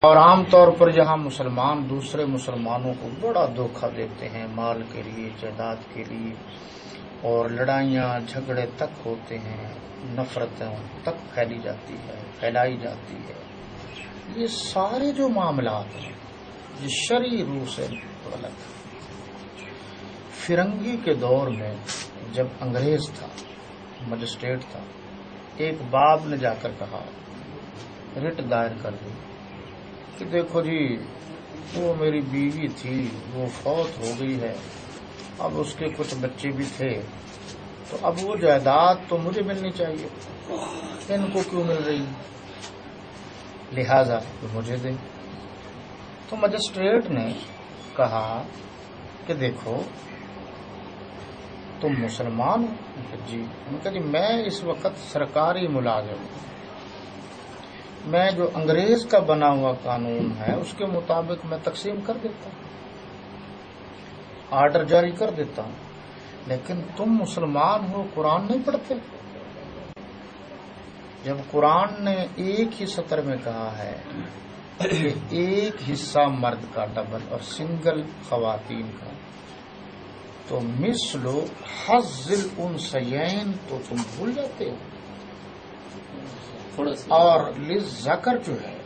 اور عام طور پر جہاں مسلمان دوسرے مسلمانوں کو بڑا دھوکہ دیتے ہیں مال کے لیے، جائیداد کے لیے، اور لڑائیاں جھگڑے تک ہوتے ہیں، نفرتوں تک پھیلائی جاتی ہے، یہ سارے جو معاملات ہیں یہ شرعی روح سے غلط ہے۔ فرنگی کے دور میں جب انگریز تھا، مجسٹریٹ تھا، ایک باپ نے جا کر کہا، رٹ دائر کر دی کہ دیکھو جی وہ میری بیوی تھی، وہ فوت ہو گئی ہے، اب اس کے کچھ بچے بھی تھے، تو اب وہ جائیداد تو مجھے ملنی چاہیے، ان کو کیوں مل رہی، لہذا مجھے دے۔ تو مجسٹریٹ نے کہا کہ دیکھو تم مسلمان ہو؟ جی۔ انہوں نے کہا جی میں اس وقت سرکاری ملازم ہوں، میں جو انگریز کا بنا ہوا قانون ہے اس کے مطابق میں تقسیم کر دیتا ہوں، آرڈر جاری کر دیتا ہوں، لیکن تم مسلمان ہو، قرآن نہیں پڑھتے؟ جب قرآن نے ایک ہی سطر میں کہا ہے کہ ایک حصہ مرد کا ڈبل اور سنگل خواتین کا، تو مثل حظ الانثیین تو تم بھول جاتے ہو، اور للذکر جو ہے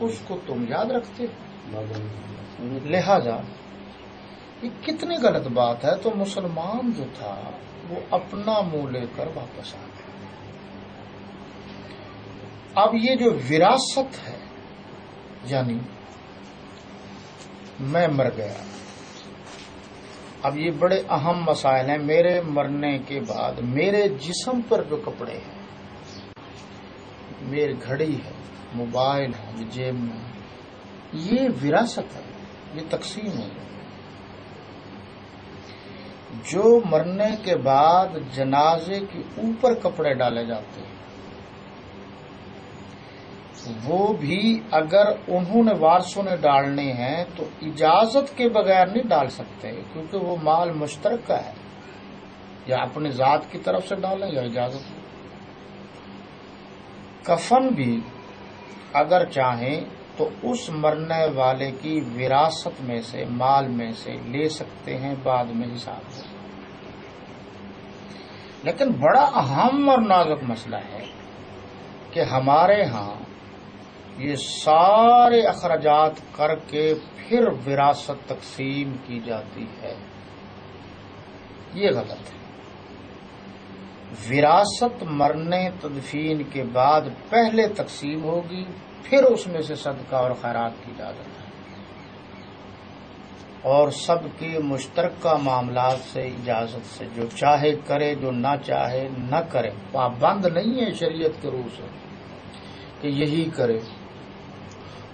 اس کو تم یاد رکھتے ہو، لہذا یہ کتنی غلط بات ہے۔ تو مسلمان جو تھا وہ اپنا منہ لے کر واپس آ گیا۔ اب یہ جو وراثت ہے، یعنی میں مر گیا، اب یہ بڑے اہم مسائل ہیں، میرے مرنے کے بعد میرے جسم پر جو کپڑے ہیں، میری گھڑی ہے، موبائل ہے، جیب میں، یہ وراثت ہے، یہ تقسیم ہو گئی۔ جو مرنے کے بعد جنازے کے اوپر کپڑے ڈالے جاتے ہیں، وہ بھی اگر انہوں نے وارثوں نے ڈالنے ہیں تو اجازت کے بغیر نہیں ڈال سکتے، کیونکہ وہ مال مشترک کا ہے، یا اپنی ذات کی طرف سے ڈالیں یا اجازت۔ کفن بھی اگر چاہیں تو اس مرنے والے کی وراثت میں سے، مال میں سے لے سکتے ہیں، بعد میں حساب سے۔ لیکن بڑا اہم اور نازک مسئلہ ہے کہ ہمارے ہاں یہ سارے اخراجات کر کے پھر وراثت تقسیم کی جاتی ہے، یہ غلط ہے۔ وراثت مرنے تدفین کے بعد پہلے تقسیم ہوگی، پھر اس میں سے صدقہ اور خیرات کی اجازت ہے، اور سب کے مشترکہ معاملات سے اجازت سے، جو چاہے کرے، جو نہ چاہے نہ کرے، پابند نہیں ہے شریعت کے روح سے کہ یہی کرے،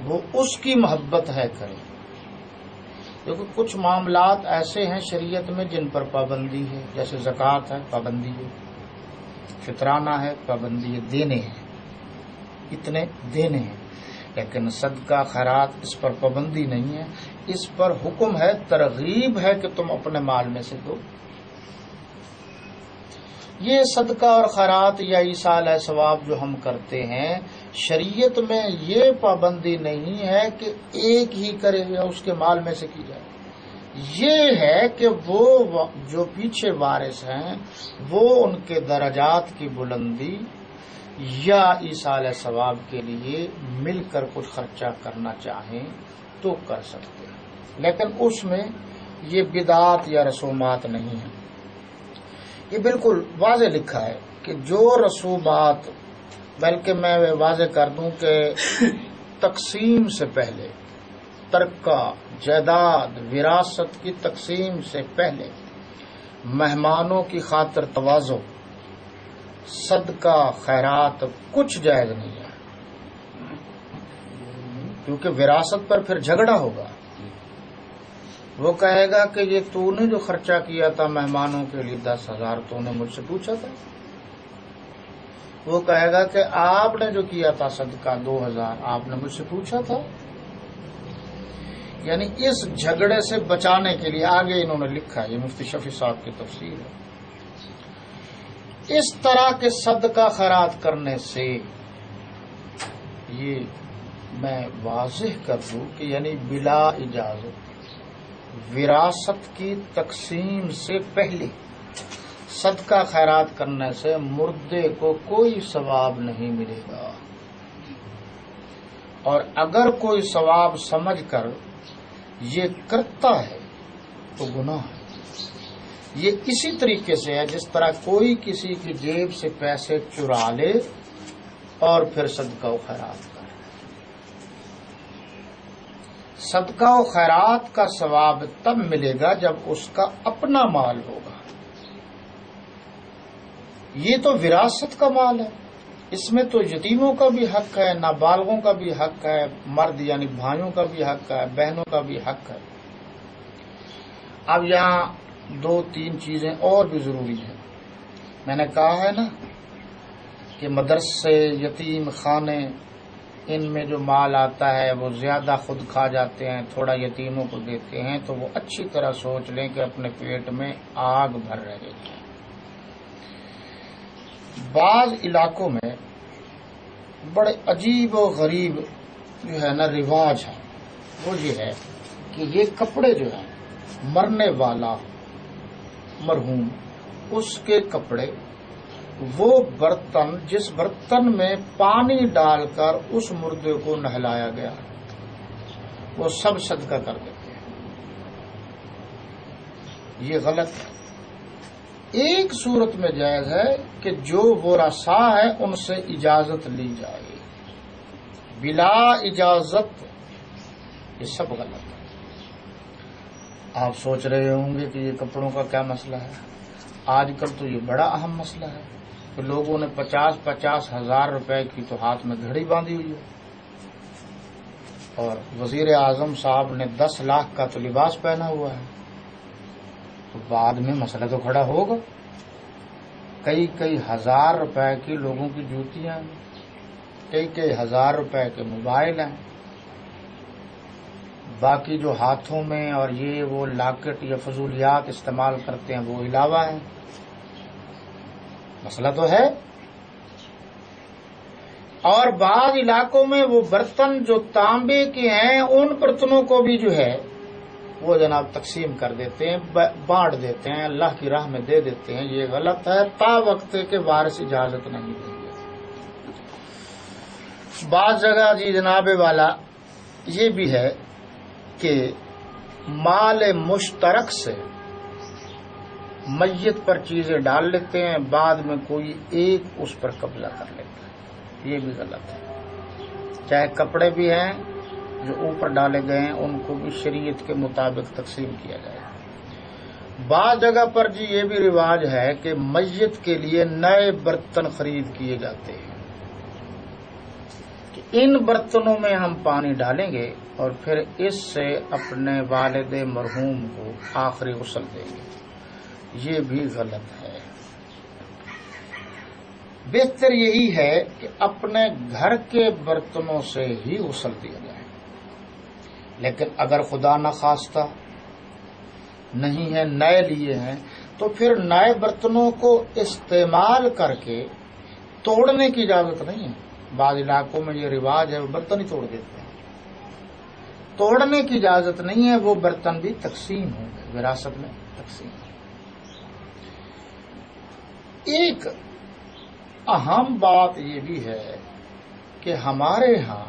وہ اس کی محبت ہے کرے۔ کیونکہ کچھ معاملات ایسے ہیں شریعت میں جن پر پابندی ہے، جیسے زکوٰۃ ہے، پابندی ہے، فطرانہ ہے، پابندی ہے، دینے ہیں، اتنے دینے ہیں، لیکن صدقہ خیرات اس پر پابندی نہیں ہے، اس پر حکم ہے، ترغیب ہے کہ تم اپنے مال میں سے دو۔ یہ صدقہ اور خیرات یا ایصال ثواب جو ہم کرتے ہیں، شریعت میں یہ پابندی نہیں ہے کہ ایک ہی کرے یا اس کے مال میں سے کی جائے، یہ ہے کہ وہ جو پیچھے وارث ہیں وہ ان کے درجات کی بلندی یا ایصال ثواب کے لیے مل کر کچھ خرچہ کرنا چاہیں تو کر سکتے ہیں، لیکن اس میں یہ بدعات یا رسومات نہیں ہیں۔ یہ بالکل واضح لکھا ہے کہ جو رسومات، بلکہ میں واضح کر دوں کہ تقسیم سے پہلے، ترکہ، جائیداد، وراثت کی تقسیم سے پہلے مہمانوں کی خاطر تواضع، صدقہ، خیرات کچھ جائز نہیں ہے، کیونکہ وراثت پر پھر جھگڑا ہوگا۔ وہ کہے گا کہ یہ تو نے جو خرچہ کیا تھا مہمانوں کے لیے 10,000 تو نے مجھ سے پوچھا تھا، وہ کہے گا کہ آپ نے جو کیا تھا صدقہ 2,000 آپ نے مجھ سے پوچھا تھا۔ یعنی اس جھگڑے سے بچانے کے لیے آگے انہوں نے لکھا، یہ مفتی شفیع صاحب کی تفسیر ہے، اس طرح کے صدقہ خیرات کرنے سے یہ میں واضح کر دوں کہ یعنی بلا اجازت وراثت کی تقسیم سے پہلے صدقہ خیرات کرنے سے مردے کو کوئی ثواب نہیں ملے گا، اور اگر کوئی ثواب سمجھ کر یہ کرتا ہے تو گناہ ہے۔ یہ اسی طریقے سے ہے جس طرح کوئی کسی کی جیب سے پیسے چرا لے اور پھر صدقہ و خیرات کرے۔ صدقہ و خیرات کا ثواب تب ملے گا جب اس کا اپنا مال ہوگا۔ یہ تو وراثت کا مال ہے، اس میں تو یتیموں کا بھی حق ہے، نابالغوں کا بھی حق ہے، مرد یعنی بھائیوں کا بھی حق ہے، بہنوں کا بھی حق ہے۔ اب یہاں 2-3 چیزیں اور بھی ضروری ہیں۔ میں نے کہا ہے نا کہ مدرسے، یتیم خانے، ان میں جو مال آتا ہے وہ زیادہ خود کھا جاتے ہیں، تھوڑا یتیموں کو دیتے ہیں، تو وہ اچھی طرح سوچ لیں کہ اپنے پیٹ میں آگ بھر رہے ہیں۔ بعض علاقوں میں بڑے عجیب و غریب جو ہے نا رواج ہے، وہ یہ ہے کہ یہ کپڑے جو ہیں مرنے والا مرحوم اس کے کپڑے، وہ برتن جس برتن میں پانی ڈال کر اس مردے کو نہلایا گیا وہ سب صدقہ کر دیتے ہیں۔ یہ غلط ہے۔ ایک صورت میں جائز ہے کہ جو ورثاء ہے ان سے اجازت لی جائے، بلا اجازت یہ سب غلط ہے۔ آپ سوچ رہے ہوں گے کہ یہ کپڑوں کا کیا مسئلہ ہے؟ آج کل تو یہ بڑا اہم مسئلہ ہے کہ لوگوں نے 50-50 ہزار روپے کی تو ہاتھ میں گھڑی باندھی ہوئی ہے، اور وزیر اعظم صاحب نے 10 لاکھ کا تو لباس پہنا ہوا ہے، تو بعد میں مسئلہ تو کھڑا ہوگا۔ کئی ہزار روپے کی لوگوں کی جوتیاں ہیں، کئی ہزار روپے کے موبائل ہیں، باقی جو ہاتھوں میں اور یہ وہ لاکٹ یا فضولیات استعمال کرتے ہیں وہ علاوہ ہیں۔ مسئلہ تو ہے۔ اور بعض علاقوں میں وہ برتن جو تانبے کے ہیں ان برتنوں کو بھی جو ہے وہ جناب تقسیم کر دیتے ہیں، بانٹ دیتے ہیں، اللہ کی راہ میں دے دیتے ہیں۔ یہ غلط ہے، تا وقت کے وارث اجازت نہیں دیں گے۔ بعض جگہ جی جناب والا یہ بھی ہے کہ مال مشترک سے میت پر چیزیں ڈال لیتے ہیں، بعد میں کوئی ایک اس پر قبضہ کر لیتا ہے، یہ بھی غلط ہے۔ چاہے کپڑے بھی ہیں جو اوپر ڈالے گئے ہیں ان کو بھی شریعت کے مطابق تقسیم کیا جائے۔ بعض جگہ پر جی یہ بھی رواج ہے کہ میت کے لیے نئے برتن خرید کیے جاتے ہیں کہ ان برتنوں میں ہم پانی ڈالیں گے اور پھر اس سے اپنے والد مرحوم کو آخری غسل دیں گے۔ یہ بھی غلط ہے۔ بہتر یہی ہے کہ اپنے گھر کے برتنوں سے ہی غسل دیا جائے، لیکن اگر خدا نخواستہ نہیں ہے، نئے لیے ہیں، تو پھر نئے برتنوں کو استعمال کر کے توڑنے کی اجازت نہیں ہے۔ بعض علاقوں میں یہ رواج ہے وہ برتن ہی توڑ دیتے ہیں، توڑنے کی اجازت نہیں ہے، وہ برتن بھی تقسیم ہوں گے، وراثت میں تقسیم۔ ایک اہم بات یہ بھی ہے کہ ہمارے ہاں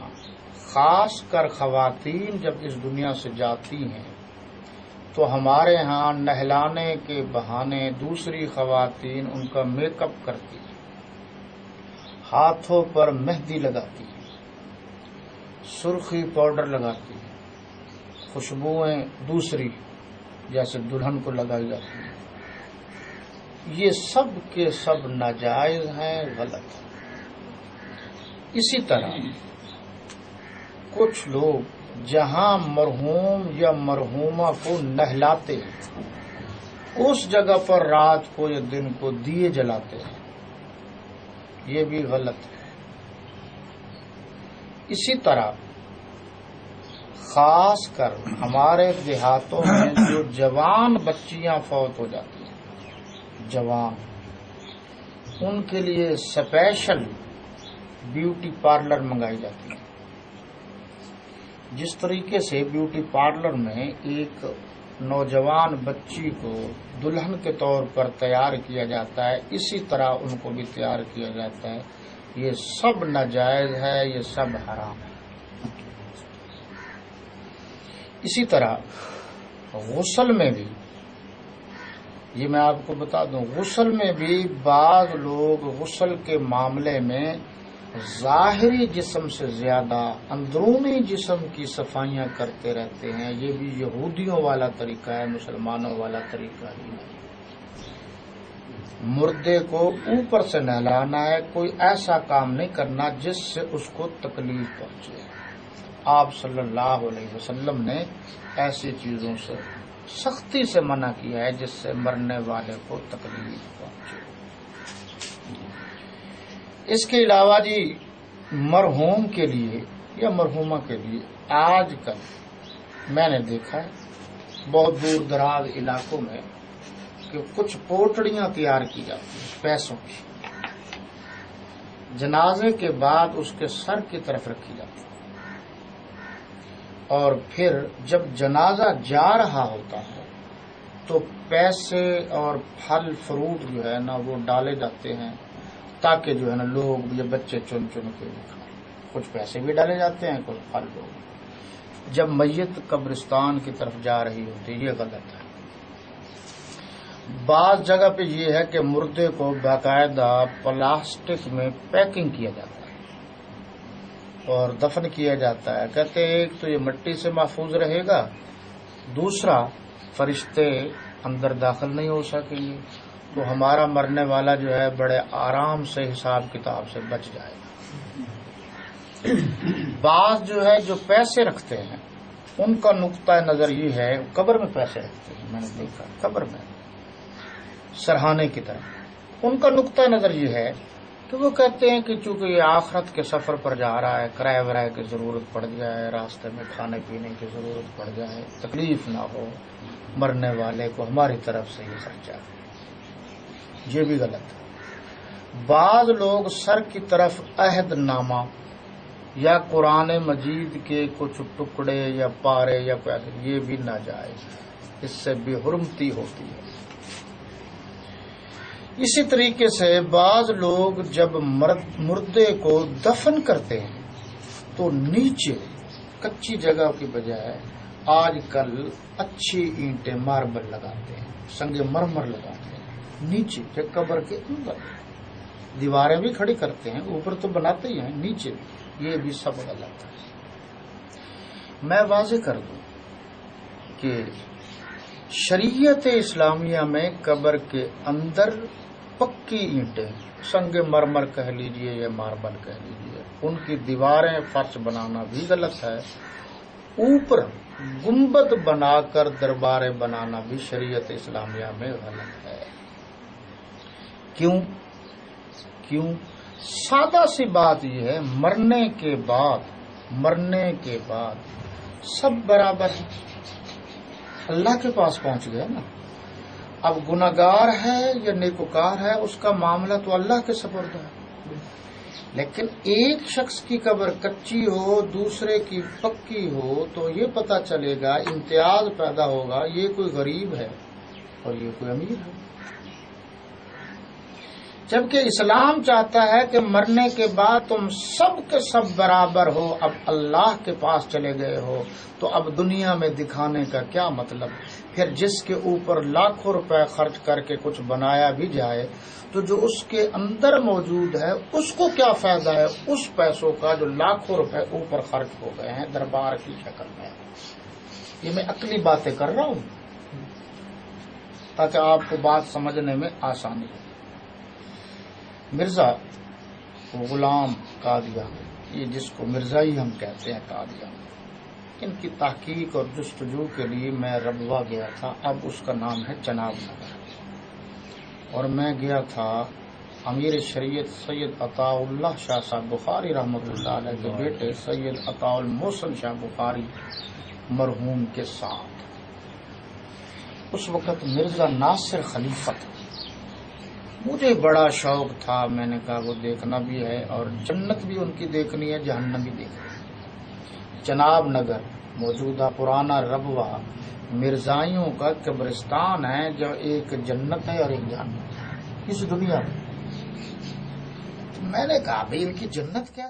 خاص کر خواتین جب اس دنیا سے جاتی ہیں تو ہمارے ہاں نہلانے کے بہانے دوسری خواتین ان کا میک اپ کرتی ہیں، ہاتھوں پر مہندی لگاتی ہیں، سرخی پاؤڈر لگاتی ہیں، خوشبوئیں دوسری جیسے دلہن کو لگائی جاتی ہیں۔ یہ سب کے سب ناجائز ہیں، غلط ہیں۔ اسی طرح کچھ لوگ جہاں مرحوم یا مرحومہ کو نہلاتے ہیں اس جگہ پر رات کو یا دن کو دیے جلاتے ہیں، یہ بھی غلط ہے۔ اسی طرح خاص کر ہمارے دیہاتوں میں جو جوان بچیاں فوت ہو جاتی ہیں، جوان، ان کے لیے اسپیشل بیوٹی پارلر منگائی جاتی ہے، جس طریقے سے بیوٹی پارلر میں ایک نوجوان بچی کو دلہن کے طور پر تیار کیا جاتا ہے، اسی طرح ان کو بھی تیار کیا جاتا ہے. یہ سب ناجائز ہے، یہ سب حرام ہے. اسی طرح غسل میں بھی، یہ میں آپ کو بتا دوں، غسل میں بھی بعض لوگ غسل کے معاملے میں ظاہری جسم سے زیادہ اندرونی جسم کی صفائیاں کرتے رہتے ہیں. یہ بھی یہودیوں والا طریقہ ہے، مسلمانوں والا طریقہ ہی نہیں. مردے کو اوپر سے نہلانا ہے، کوئی ایسا کام نہیں کرنا جس سے اس کو تکلیف پہنچے. آپ صلی اللہ علیہ وسلم نے ایسی چیزوں سے سختی سے منع کیا ہے جس سے مرنے والے کو تکلیف پہنچے. اس کے علاوہ جی مرحوم کے لیے یا مرحومہ کے لیے آج کل میں نے دیکھا ہے بہت دور دراز علاقوں میں کہ کچھ پوٹڑیاں تیار کی جاتی ہیں پیسوں کی، جنازے کے بعد اس کے سر کی طرف رکھی جاتی ہے، اور پھر جب جنازہ جا رہا ہوتا ہے تو پیسے اور پھل فروٹ جو ہے نا وہ ڈالے جاتے ہیں تاکہ جو ہے نا لوگ یہ بچے چن چن کے کھائیں. کچھ پیسے بھی ڈالے جاتے ہیں، کچھ پھل لوگ. جب میت قبرستان کی طرف جا رہی ہوتی ہے، یہ غلط ہے. بعض جگہ پہ یہ ہے کہ مردے کو باقاعدہ پلاسٹک میں پیکنگ کیا جاتا ہے اور دفن کیا جاتا ہے. کہتے ہیں ایک تو یہ مٹی سے محفوظ رہے گا، دوسرا فرشتے اندر داخل نہیں ہو سکیں گے، تو ہمارا مرنے والا جو ہے بڑے آرام سے حساب کتاب سے بچ جائے گا. بعض جو ہے جو پیسے رکھتے ہیں ان کا نقطہ نظر یہ ہے، قبر میں پیسے رکھتے ہیں، میں نے دیکھا قبر میں سرہانے کی طرح. ان کا نقطہ نظر یہ ہے کہ وہ کہتے ہیں کہ چونکہ یہ آخرت کے سفر پر جا رہا ہے، کرایہ ورائے کی ضرورت پڑ جائے، راستے میں کھانے پینے کی ضرورت پڑ جائے، تکلیف نہ ہو مرنے والے کو، ہماری طرف سے یہ خرچہ. یہ بھی غلط ہے. بعض لوگ سر کی طرف عہد نامہ یا قرآن مجید کے کچھ ٹکڑے یا پارے یا پیسے، یہ بھی ناجائز ہے، اس سے بے حرمتی ہوتی ہے. اسی طریقے سے بعض لوگ جب مردے کو دفن کرتے ہیں تو نیچے کچی جگہ کی بجائے آج کل اچھی اینٹیں ماربل لگاتے ہیں، سنگ مرمر لگاتے ہیں نیچے قبر کے اندر. دیواریں بھی کھڑی کرتے ہیں، اوپر تو بناتے ہی ہیں، نیچے بھی. یہ بھی سب غلط ہے. میں واضح کر دوں کہ شریعت اسلامیہ میں قبر کے اندر پکی اینٹیں، سنگ مرمر کہہ لیجئے یا ماربل کہہ لیجئے، ان کی دیواریں فرش بنانا بھی غلط ہے. اوپر گنبد بنا کر درباریں بنانا بھی شریعت اسلامیہ میں غلط ہے. کیوں؟ سادہ سی بات یہ ہے، مرنے کے بعد سب برابر ہیں، اللہ کے پاس پہنچ گئے نا. اب گناہگار ہے یا نیکوکار ہے اس کا معاملہ تو اللہ کے سپرد ہے. لیکن ایک شخص کی قبر کچی ہو، دوسرے کی پکی ہو، تو یہ پتہ چلے گا، امتیاز پیدا ہوگا، یہ کوئی غریب ہے اور یہ کوئی امیر ہے. جبکہ اسلام چاہتا ہے کہ مرنے کے بعد تم سب کے سب برابر ہو. اب اللہ کے پاس چلے گئے ہو تو اب دنیا میں دکھانے کا کیا مطلب؟ پھر جس کے اوپر لاکھوں روپے خرچ کر کے کچھ بنایا بھی جائے تو جو اس کے اندر موجود ہے اس کو کیا فائدہ ہے اس پیسوں کا جو لاکھوں روپے اوپر خرچ ہو گئے ہیں دربار کی شکل میں. یہ میں عقلی باتیں کر رہا ہوں تاکہ آپ کو بات سمجھنے میں آسانی ہو. مرزا غلام قادیانی، یہ جس کو مرزائی ہم کہتے ہیں قادیانی، ان کی تحقیق اور جستجو کے لیے میں ربوہ گیا تھا. اب اس کا نام ہے چناب نگر. اور میں گیا تھا امیر شریعت سید عطا اللہ شاہ صاحب بخاری رحمۃ اللہ علیہ کے بیٹے سید عطا المحسن شاہ بخاری مرحوم کے ساتھ. اس وقت مرزا ناصر خلیفہ تھا. مجھے بڑا شوق تھا، میں نے کہا وہ دیکھنا بھی ہے اور جنت بھی ان کی دیکھنی ہے، جہنم بھی دیکھنی ہے. چناب نگر موجودہ پرانا ربوہ مرزائیوں کا قبرستان ہے، جو ایک جنت ہے اور ایک جہنم ہے اس دنیا میں۔ میں نے کہا بھائی ان کی جنت کیا